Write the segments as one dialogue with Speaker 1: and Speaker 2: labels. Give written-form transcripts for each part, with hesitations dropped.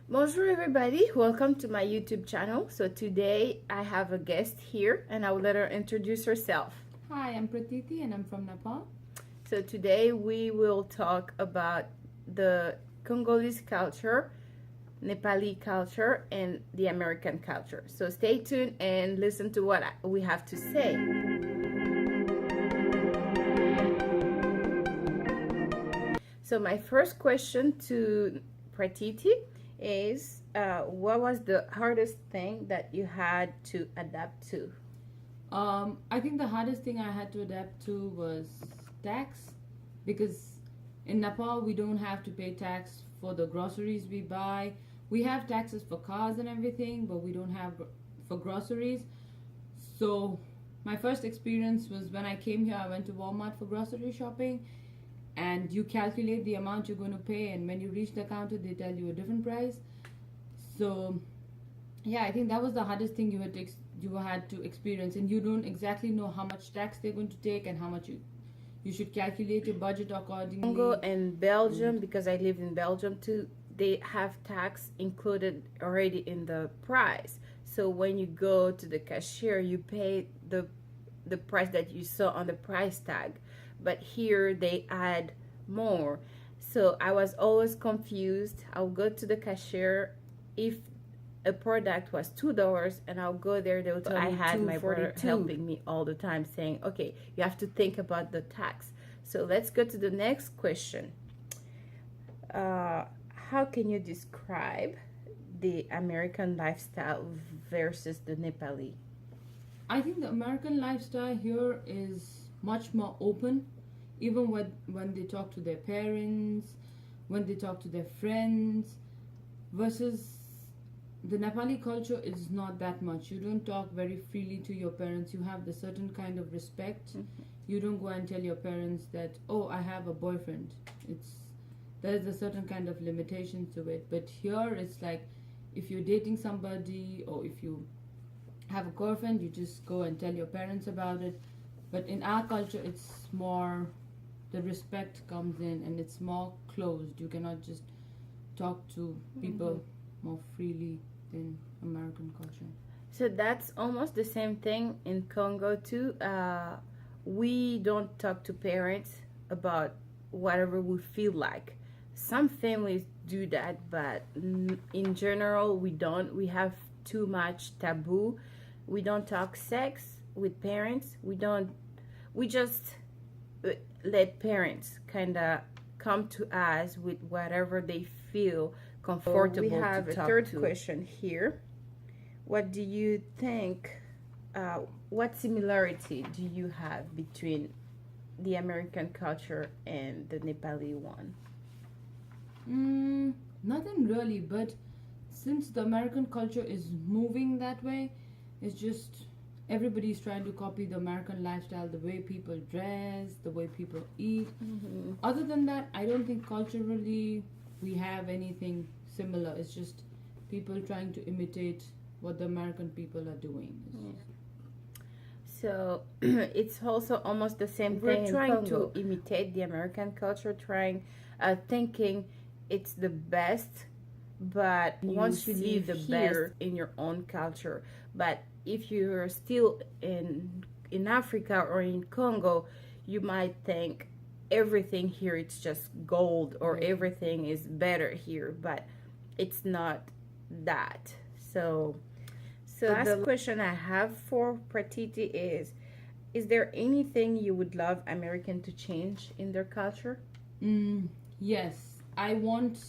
Speaker 1: Bonjour everybody, welcome to my YouTube channel. So today I have a guest here and I will let her introduce herself.
Speaker 2: Hi, I'm Pratiti and I'm from Nepal.
Speaker 1: So today we will talk about the Congolese culture, Nepali culture, and the American culture. So stay tuned and listen to what we have to say. So my first question to Pratiti is what was the hardest thing that you had to adapt to?
Speaker 2: I think the hardest thing I had to adapt to was tax because in Nepal we don't have to pay tax for the groceries we buy. We have taxes for cars and everything, but we don't have for groceries. So my first experience was when I came here. I went to Walmart for grocery shopping, and you calculate the amount you're going to pay, and when you reach the counter they tell you a different price. So yeah, I think that was the hardest thing you had to experience, and you don't exactly know how much tax they're going to take and how much you should calculate your budget accordingly.
Speaker 1: Congo and Belgium, because I lived in Belgium too, they have tax included already in the price. So when you go to the cashier, you pay the price that you saw on the price tag. But here they add more. So I was always confused. I'll go to the cashier if a product was $2 and I'll go there, they'll tell me I had my brother helping me all the time saying, okay, you have to think about the tax. So let's go to the next question. How can you describe the American lifestyle versus the Nepali?
Speaker 2: I think the American lifestyle here is much more open, even when they talk to their parents, when they talk to their friends, versus the Nepali culture is not that much. You don't talk very freely to your parents. You have the certain kind of respect. You don't go and tell your parents that, oh, I have a boyfriend. There's a certain kind of limitation to it. But here it's like, if you're dating somebody or if you have a girlfriend, you just go and tell your parents about it. But in our culture, it's more, the respect comes in and it's more closed. You cannot just talk to people more freely in American culture.
Speaker 1: So that's almost the same thing in Congo too. We don't talk to parents about whatever we feel like. Some families do that, but in general we don't. We have too much taboo. We don't talk sex with parents. We just let parents kind of come to us with whatever they feel comfortable. We have a third question here. What do you think? What similarity do you have between the American culture and the Nepali one?
Speaker 2: Nothing really, but since the American culture is moving that way, it's just everybody's trying to copy the American lifestyle, the way people dress, the way people eat. Other than that, I don't think culturally we have anything similar. It's just people trying to imitate what the American people are doing.
Speaker 1: So it's also almost the same thing. We're trying to imitate the American culture, thinking it's the best, but once you leave the best in your own culture. But if you're still in Africa or in Congo, you might think everything here it's just gold or everything is better here, but it's not that. So the question I have for Pratiti is there anything you would love American to change in their culture?
Speaker 2: Yes, I want,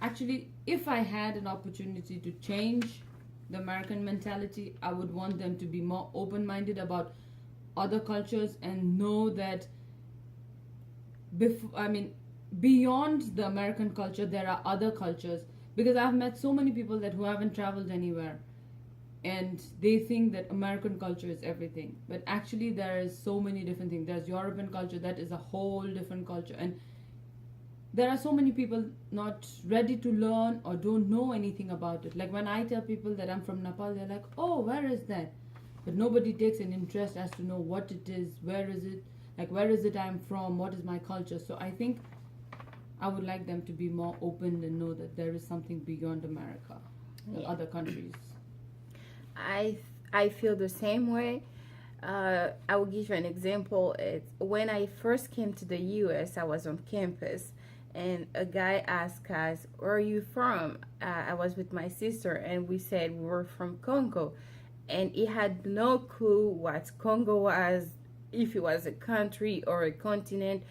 Speaker 2: actually, if I had an opportunity to change the American mentality, I would want them to be more open-minded about other cultures and know that beyond the American culture there are other cultures, because I've met so many people who haven't traveled anywhere and they think that American culture is everything, but actually there is so many different things. There's European culture, that is a whole different culture, and there are so many people not ready to learn or don't know anything about it. Like when I tell people that I'm from Nepal, they're like, oh, where is that? But nobody takes an interest as to know what it is, where is it, like where is it I'm from, what is my culture. So I think I would like them to be more open and know that there is something beyond America and
Speaker 1: Yeah.
Speaker 2: other countries.
Speaker 1: I I feel the same way. I will give you an example. It's when I first came to the U.S. I was on campus, and a guy asked us, "Where are you from?" I was with my sister, and we said we were from Congo, and he had no clue what Congo was, if it was a country or a continent.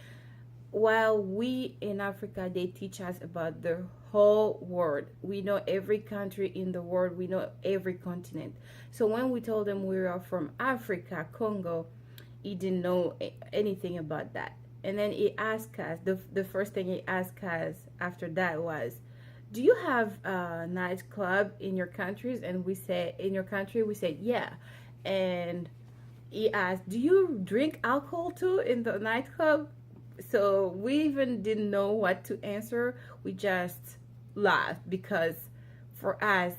Speaker 1: While we in Africa, they teach us about the whole world. We know every country in the world, we know every continent. So when we told him we are from Africa, Congo, he didn't know anything about that. And then he asked us, the first thing he asked us after that was, "Do you have a nightclub in your countries?" And we said, "In your country?" We said, "Yeah." And he asked, "Do you drink alcohol too in the nightclub?" So we even didn't know what to answer. We just laughed because for us,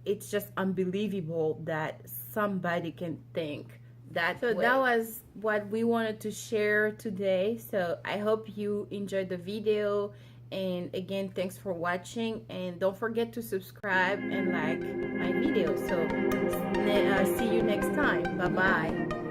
Speaker 1: it's just unbelievable that somebody can think that so way. That was what we wanted to share today. So I hope you enjoyed the video. And again, thanks for watching. And don't forget to subscribe and like my video. So see you next time. Bye bye.